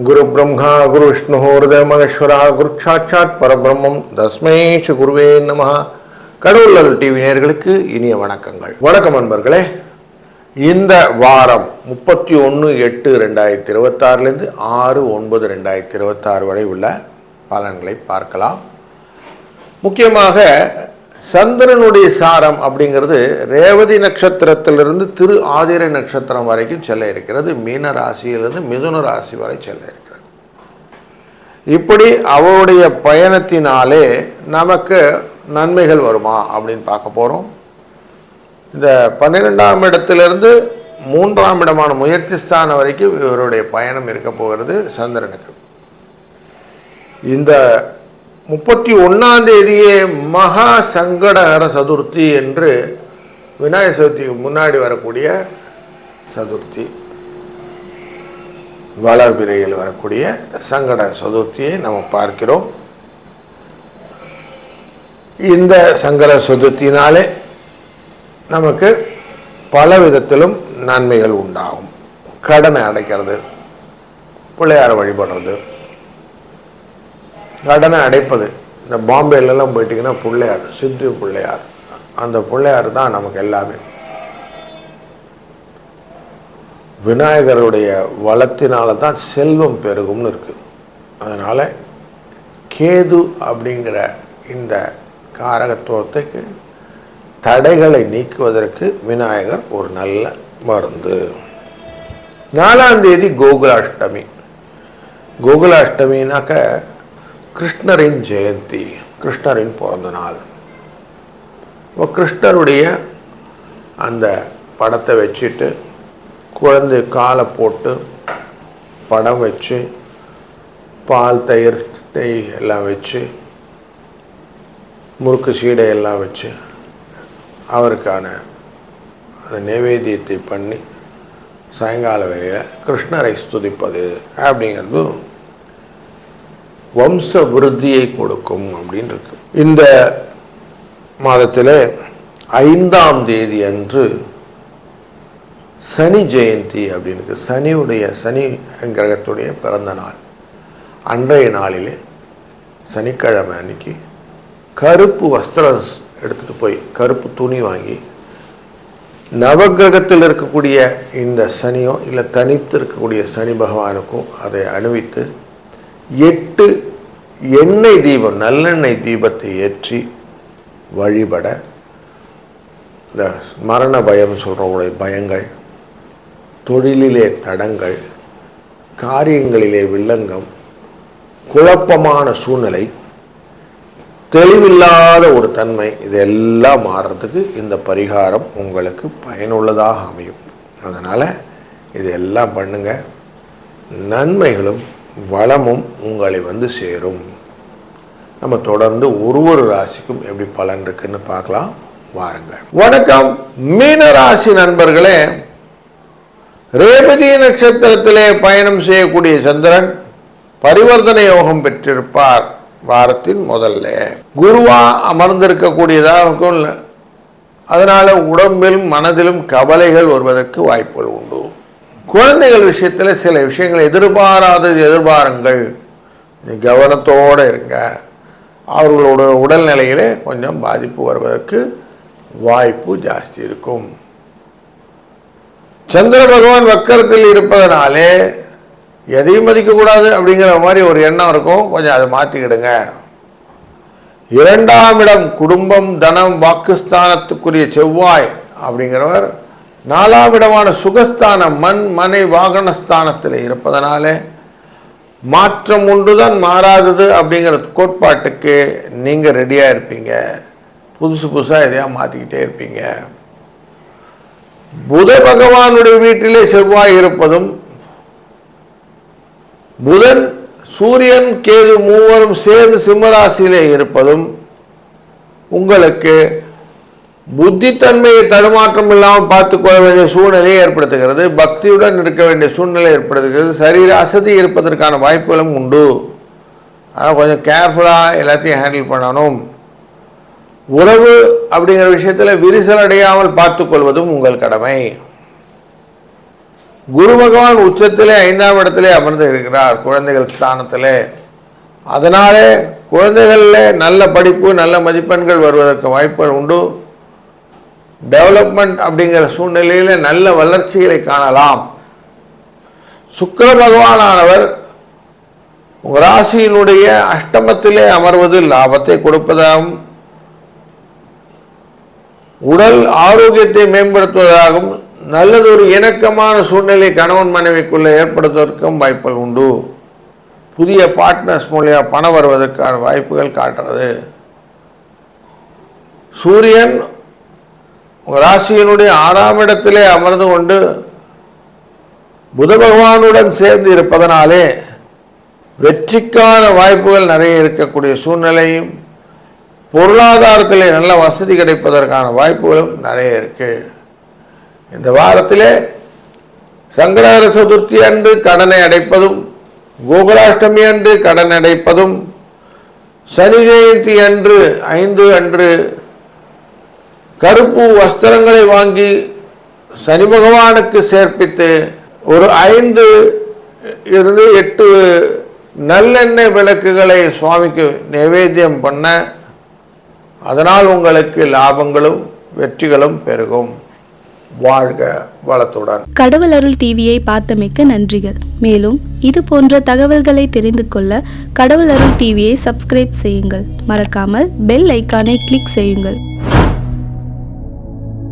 गुरु ब्रह्मा गुरु विष्णु हृदय महेश्वरा गुरु साक्षात् परब्रह्मம் தஸ்மை ஸ்ரீ குருவே நமஹ. கடவுள் டிவி நேயர்களுக்கு இனிய வணக்கங்கள். வணக்கம் நண்பர்களே. இந்த வாரம் 31/8/2026 6/9/2026 வரை உள்ள பலன்களை பார்க்கலாம். முக்கியமாக சந்திரனுடைய சாரம் அப்படிங்கிறது ரேவதி நட்சத்திரத்திலிருந்து திரு ஆதிரை நட்சத்திரம் வரைக்கும் செல்ல இருக்கிறது. மீன ராசியிலிருந்து மிதுன ராசி வரை செல்ல இருக்கிறது. இப்படி அவருடைய பயணத்தினாலே நமக்கு நன்மைகள் வருமா அப்படின்னு பார்க்க போகிறோம். இந்த 12ஆம் இடத்திலிருந்து 3ஆம் இடமான முயற்சி ஸ்தானம் வரைக்கும் இவருடைய பயணம் இருக்க போகிறது சந்திரனுக்கு. இந்த 31ஆம் தேதியே மகா சங்கடஹர சதுர்த்தி என்று விநாயகர் சதுர்த்திக்கு முன்னாடி வரக்கூடிய சதுர்த்தி, வளர்பிறையில் வரக்கூடிய சங்கட சதுர்த்தியை நம்ம பார்க்கிறோம். இந்த சங்கட சதுர்த்தினாலே நமக்கு பல விதத்திலும் நன்மைகள் உண்டாகும். கடனை அடைக்கிறது, பிள்ளையாரை வழிபடுறது, கடனை அடைப்பது. இந்த பாம்பேலெல்லாம் போயிட்டிங்கன்னா பிள்ளையார், சித்து பிள்ளையார், அந்த பிள்ளையார் தான் நமக்கு எல்லாமே. விநாயகருடைய வளத்தினால தான் செல்வம் பெருகும்னு இருக்குது. அதனால் கேது அப்படிங்கிற இந்த காரகத்துவத்துக்கு தடைகளை நீக்குவதற்கு விநாயகர் ஒரு நல்ல மருந்து. 4ஆம் தேதி கோகுலாஷ்டமி. கோகுலாஷ்டமினாக்க கிருஷ்ணரின் ஜெயந்தி, கிருஷ்ணரின் பிறந்த நாள். இப்போ கிருஷ்ணருடைய அந்த படத்தை வச்சுட்டு குழந்தை காலை போட்டு படம் வச்சு பால் தயிர் நெய் எல்லாம் வச்சு முறுக்கு சீடை எல்லாம் வச்சு அவருக்கான அந்த நைவேத்தியத்தை பண்ணி சாயங்கால வேளையில் கிருஷ்ணரை ஸ்துதிப்பது அப்படிங்கிறது வம்ச விருத்தியை கொடுக்கும் அப்படின்னு இருக்கு. இந்த மாதத்தில் 5ஆம் தேதி அன்று சனி ஜெயந்தி அப்படின்னு சனி கிரகத்துடைய பிறந்த நாள். அன்றைய நாளிலே சனிக்கிழமை அன்னைக்கு கருப்பு வஸ்திரம் எடுத்துகிட்டு போய் கருப்பு துணி வாங்கி நவகிரகத்தில் இருக்கக்கூடிய இந்த சனியோ இல்லை தனித்து இருக்கக்கூடிய சனி பகவானுக்கும் அதை அணிவித்து 8 எண்ணெய் தீபம், நல்லெண்ணெய் தீபத்தை ஏற்றி வழிபட இந்த மரண பயம் சொல்கிறவங்களுடைய பயங்கள், தொழிலிலே தடங்கள், காரியங்களிலே வில்லங்கம், குழப்பமான சூழ்நிலை, தெளிவில்லாத ஒரு தன்மை, இதெல்லாம் மாறுறதுக்கு இந்த பரிகாரம் உங்களுக்கு பயனுள்ளதாக அமையும். அதனால் இதெல்லாம் பண்ணுங்க. நன்மைகளும் வளமும் உங்களை வந்து சேரும். நம்ம தொடர்ந்து ஒரு ராசிக்கும் எப்படி பலன் இருக்குன்னு பார்க்கலாம் வாருங்க. வணக்கம் மீன ராசி நண்பர்களே. ரேவதி நட்சத்திரத்திலே பயணம் செய்யக்கூடிய சந்திரன் பரிவர்த்தனை யோகம் பெற்றிருப்பார். வாரத்தின் முதல்ல குருவா அமர்ந்திருக்கக்கூடியதாக, அதனால உடம்பிலும் மனதிலும் கவலைகள் வருவதற்கு வாய்ப்புகள் உண்டு. குழந்தைகள் விஷயத்தில் சில விஷயங்கள் எதிர்பாராதது எதிர்பாருங்கள். கவனத்தோடு இருங்க. அவர்களோட உடல்நிலையிலே கொஞ்சம் பாதிப்பு வருவதற்கு வாய்ப்பு ஜாஸ்தி இருக்கும். சந்திர பகவான் வக்கரத்தில் இருப்பதனாலே எதையும் மதிக்கக்கூடாது அப்படிங்கிற மாதிரி ஒரு எண்ணம் இருக்கும். கொஞ்சம் அதை மாற்றிக்கிடுங்க. 2ஆம் இடம் குடும்பம், தனம், வாக்குஸ்தானத்துக்குரிய செவ்வாய் அப்படிங்கிறவர் 4ஆம் இடமான சுகஸ்தானம் மண் மனை வாகனஸ்தானத்தில் இருப்பதனாலே மாற்றம் ஒன்றுதான் மாறாதது அப்படிங்கிற கோட்பாட்டுக்கு நீங்கள் ரெடியாக இருப்பீங்க. புதுசாக எதையா மாற்றிக்கிட்டே இருப்பீங்க. புத பகவானுடைய வீட்டிலே செவ்வாய் இருப்பதும், புதன் சூரியன் கேது மூவரும் சேர்ந்து சிம்மராசியிலே இருப்பதும் உங்களுக்கு புத்தித்தன்மையை தடுமாற்றம் இல்லாமல் பார்த்துக்கொள்ள வேண்டிய சூழ்நிலையை ஏற்படுத்துகிறது. பக்தியுடன் இருக்க வேண்டிய சூழ்நிலை ஏற்படுத்துகிறது. சரீர அசதி இருப்பதற்கான வாய்ப்புகளும் உண்டு. ஆனால் கொஞ்சம் கேர்ஃபுல்லாக எல்லாத்தையும் ஹேண்டில் பண்ணணும். உறவு அப்படிங்கிற விஷயத்தில் விரிசல் அடையாமல் பார்த்துக்கொள்வதும் உங்கள் கடமை. குரு பகவான் உச்சத்திலே 5ஆம் இடத்திலே அமர்ந்து இருக்கிறார், குழந்தைகள் ஸ்தானத்திலே. அதனாலே குழந்தைகளில் நல்ல படிப்பு, நல்ல மதிப்பெண்கள் வருவதற்கு வாய்ப்புகள் உண்டு. டெவலப்மெண்ட் அப்படிங்கிற சூழ்நிலையில் நல்ல வளர்ச்சிகளை காணலாம். சுக்கிர பகவானானவர் உங்கள் ராசியினுடைய அஷ்டமத்திலே அமர்வது லாபத்தை கொடுப்பதாகவும் உடல் ஆரோக்கியத்தை மேம்படுத்துவதாகவும் நல்லதொரு இணக்கமான சூழ்நிலை கணவன் மனைவிக்குள்ளே ஏற்படுத்துவதற்கும் வாய்ப்புகள் உண்டு. புதிய பார்ட்னர்ஸ் மூலியம் பணம் வருவதற்கான வாய்ப்புகள் காட்டுறது. சூரியன் ராசியினுடைய 6ஆம் இடத்திலே அமர்ந்து கொண்டு புத பகவானுடன் சேர்ந்து இருப்பதனாலே வெற்றிக்கான வாய்ப்புகள் நிறைய இருக்கக்கூடிய சூழ்நிலையும், பொருளாதாரத்திலே நல்ல வசதி கிடைப்பதற்கான வாய்ப்புகளும் நிறைய இருக்கு. இந்த வாரத்திலே சங்கடஹர சதுர்த்தி அன்று கடனை அடைப்பதும், கோகுலாஷ்டமி அன்று கடன் அடைப்பதும், சனி ஜெயந்தி அன்று 5 அன்று கருப்பு வஸ்திரங்களை வாங்கி சனி பகவானுக்கு சேர்ப்பித்து ஒரு 5 இருந்து 8 நல்லெண்ணெய் விளக்குகளை சுவாமிக்கு நைவேத்தியம் பண்ண, அதனால் உங்களுக்கு லாபங்களும் வெற்றிகளும் பெருகும். வாழ்க வளத்துடன். கடவுள் அருள் டிவியை பார்த்தமைக்கு நன்றிகள். மேலும் இது போன்ற தகவல்களை தெரிந்து கொள்ள கடவுள் அருள் டிவியை சப்ஸ்கிரைப் செய்யுங்கள். மறக்காமல் பெல் ஐக்கானை கிளிக் செய்யுங்கள்.